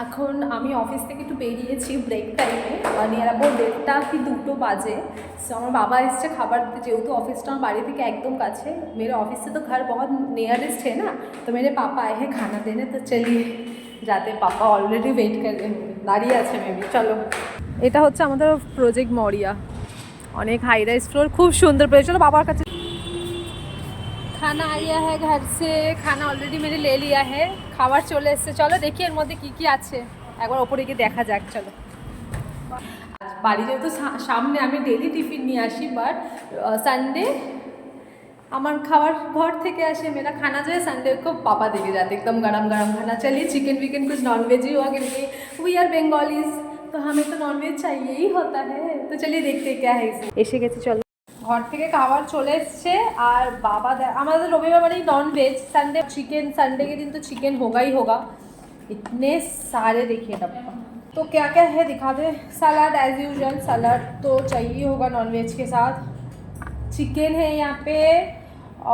এখন আমি অফিস থেকে একটু বেরিয়েছি ব্রেক টাইমে, নিয়ে যাবো 1:30 কি 2 বাজে। সো আমার বাবা এসছে খাবার দিতে, যেহেতু অফিসটা আমার বাড়ি থেকে একদম কাছে। मेरे ऑफिस से तो घर बहुत नियरेस्ट है ना, तो मेरे पापा आए हैं खाना देने, तो चलिए যাতে পাপা অলরেডি ওয়েট করে দাঁড়িয়ে আছে মেবি। চলো, এটা হচ্ছে আমাদের প্রজেক্ট মরিয়া, অনেক হাই রাইজ ফ্লোর, খুব সুন্দর প্লেস। চলো বাবার কাছে। खाना आया है घर से, खाना ऑलरेडी मैंने ले लिया है, খাবার চলে এসেছে। চলো দেখি এর মধ্যে কি কি আছে, একবার ওপরে গিয়ে দেখা যাক। চলো, বাড়ি যেহেতু সামনে, আমি ডেলি টিফিন নিয়ে আসি, বাট সানডে আমার খাবার घर থেকে আসে। मेरा खाना जो है संडे को पापा देके जाते, एकदम गरम गरम खाना। चलिए चिकन विकन कुछ नॉनवेज ही हुआ, क्योंकि वी आर बेंगॉलीज, तो हमें तो नॉनवेज चाहिए ही होता है। तो चलिए देखते क्या है इसे। এসে গেছি, চলো। घर থেকে খাবার চলে এসছে, আর বাবা আমাদের রবিবার মানেই नॉनवेज, संडे चिकन, संडे के दिन तो चिकन होगा ही होगा। इतने सारे देखिए डब्बा, तो क्या क्या है दिखा दे। सलाद एज यूजुअल, सलाद तो चाहिए होगा नॉनवेज के साथ। চিকেন है यहाँ पे,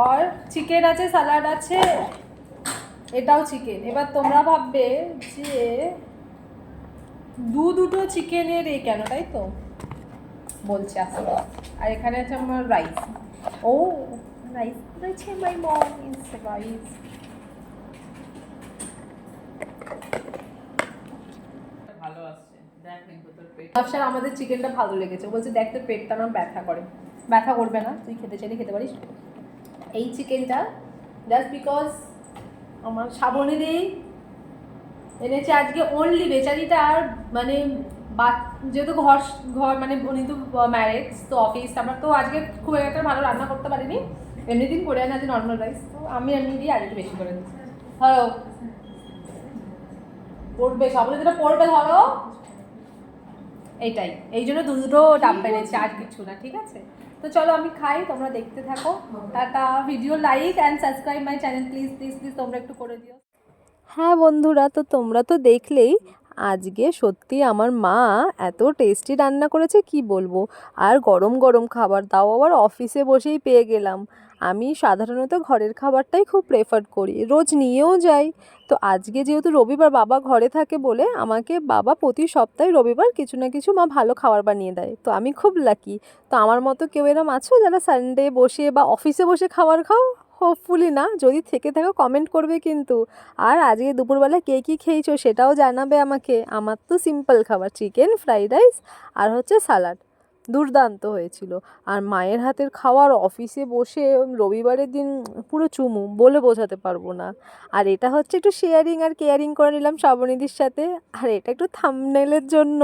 और চিকেন আছে, সালাড আছে, এটাও চিকেন। এবার তোমরা ভাববে যে দুটো চিকেনের এই কেন, তাই তো বলছে আসলে। আর এখানে আছে আমার রাইস। ও রাইস রয়েছে, মাই মম ইজ রাইস। ভালো আসছে, দেখ কিন্তু তোর পেট। আফসার আমাদের চিকেনটা ভালো লেগেছে, বলছে দেখ তোর পেটটা না ব্যথা করে। ব্যথা করবে না, তুই খেতে চাইলে খেতে পারিস। এই চিকেনটা জাস্ট বিকজ আমার শ্রাবণী দিই এনেছে আজকে অনলি। বেচারিটা আর মানে যেহেতু ঘর ঘর মানে উনি তো ম্যারেজ, তো অফিস, আমার তো আজকে খুব একটা ভালো রান্না করতে পারিনি। এমনি দিন করে আনি আজকে নর্মাল রাইস, তো আমি এমনি দিয়ে আর একটু বেশি করে দিচ্ছি। ধরো পড়বে, শ্রাবণী যেটা পড়বে ধরো, এইটাই। এই জন্য দুটো ডাব এনেছি, আর কিছু না, ঠিক আছে? তো চলো আমি খাই, তোমরা দেখতে থাকো। Tata. Video like and subscribe my channel please please please, তোমরা একটু করে দিও। হ্যাঁ বন্ধুরা, তো তোমরা তো দেখলেই আজকে সত্যি আমার মা এত টেস্টি রান্না করেছে কি বলবো। আর গরম গরম খাবার, তাও আবার অফিসে বসেই পেয়ে গেলাম। আমি সাধারণত ঘরের খাবারটাই খুব প্রেফার করি, রোজ নিয়েও যাই। তো আজকে যেহেতু রবিবার, বাবা ঘরে থাকে বলে আমাকে বাবা প্রতি সপ্তাহে রবিবার কিছু না কিছু মা ভালো খাবার বানিয়ে দেয়। তো আমি খুব লাকি। তো আমার মতো কেউ এরম আছো যারা সানডে বসে বা অফিসে বসে খাবার খাও? হোপফুলি না, যদি থেকে থাকো কমেন্ট করবে কিন্তু। আর আজকে দুপুরবেলা কে কী খেয়েছো সেটাও জানাবে আমাকে। আমার তো সিম্পল খাবার, চিকেন, ফ্রাইড রাইস আর হচ্ছে সালাড, দুর্দান্ত হয়েছিল। আর মায়ের হাতের খাওয়ার অফিসে বসে রবিবারের দিন পুরো চুমু, বলে বোঝাতে পারবো না। আর এটা হচ্ছে একটু শেয়ারিং আর কেয়ারিং করে নিলাম শ্রাবণীদির সাথে। আর এটা একটু থাম্বনেলের জন্য,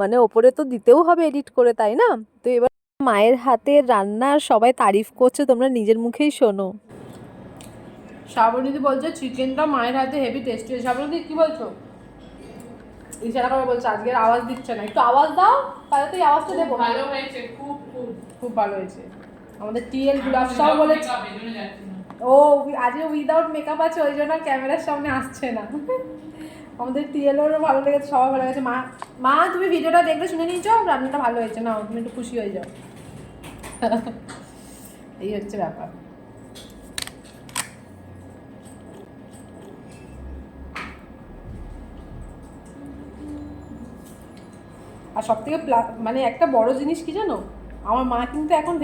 মানে ওপরে তো দিতেও হবে এডিট করে, তাই না? তো এবার মায়ের হাতের রান্নার সবাই তারিফ করছে, তোমরা নিজের মুখেই শোনো। শ্রাবণীদি বলছে চিকেনটা মায়ের হাতে হেভি টেস্টি হয়েছে। শ্রাবণীদি কি বলছো? ইশারা করে বলছে, আজকের আওয়াজ দিচ্ছে না, একটু আওয়াজ দাও, তাহলে তো এই আওয়াজটা দেবো। ভালো হয়েছে, খুব খুব খুব ভালো হয়েছে। আমাদের টিএল গুলাবশাহ বলেছে ও আজকে উইদাউট মেকআপ আছে, ওই জন্য ক্যামেরার সামনে আসছে না। আমাদের টিএলেরও ভালো লেগেছে, সবার ভালো লেগেছে। মা মা তুমি ভিডিওটা দেখলে শুনে নিয়েছো, রান্নাটা ভালো হয়েছে না, তুমি একটু খুশি হয়ে যাও। এই হচ্ছে ব্যাপার। আর সব থেকে মানে একটা বড় জিনিস কি জানো, আমার মা কিন্তু এখন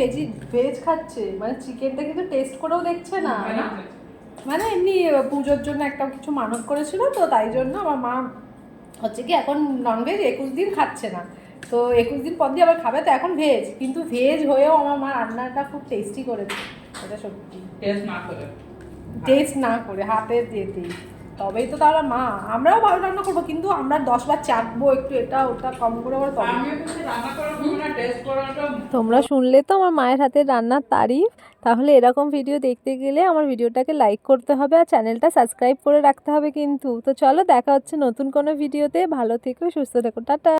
ভেজ খাচ্ছে, মানে চিকেনটা কিন্তু টেস্ট করেও দেখছে না। মানে এমনি পুজোর জন্য একটা কিছু মানত করেছিল, তো তাই জন্য আমার মা হচ্ছে কি এখন ননভেজ 21 দিন খাচ্ছে না। তো 21 দিন পর দিয়ে আবার খাবে, তো এখন ভেজ, কিন্তু ভেজ হয়েও আমার মা রান্নাটা খুব টেস্টি করেছে। এটা সত্যি টেস্ট না করে হাতে দিয়েতেই, তবেই তো তাহলে মা। আমরাও ভালো রান্না করবো, কিন্তু আমরা 10 বার চাখবো একটু এটা ওটা কম করে, আবার তবে তোমরা শুনলে তো আমার মায়ের হাতের রান্নার তারিফ। তাহলে এরকম ভিডিও দেখতে গেলে আমার ভিডিওটাকে লাইক করতে হবে আর চ্যানেলটা সাবস্ক্রাইব করে রাখতে হবে কিন্তু। তো চলো দেখা হচ্ছে নতুন কোনো ভিডিওতে। ভালো থেকো, সুস্থ থেকো, টাটা।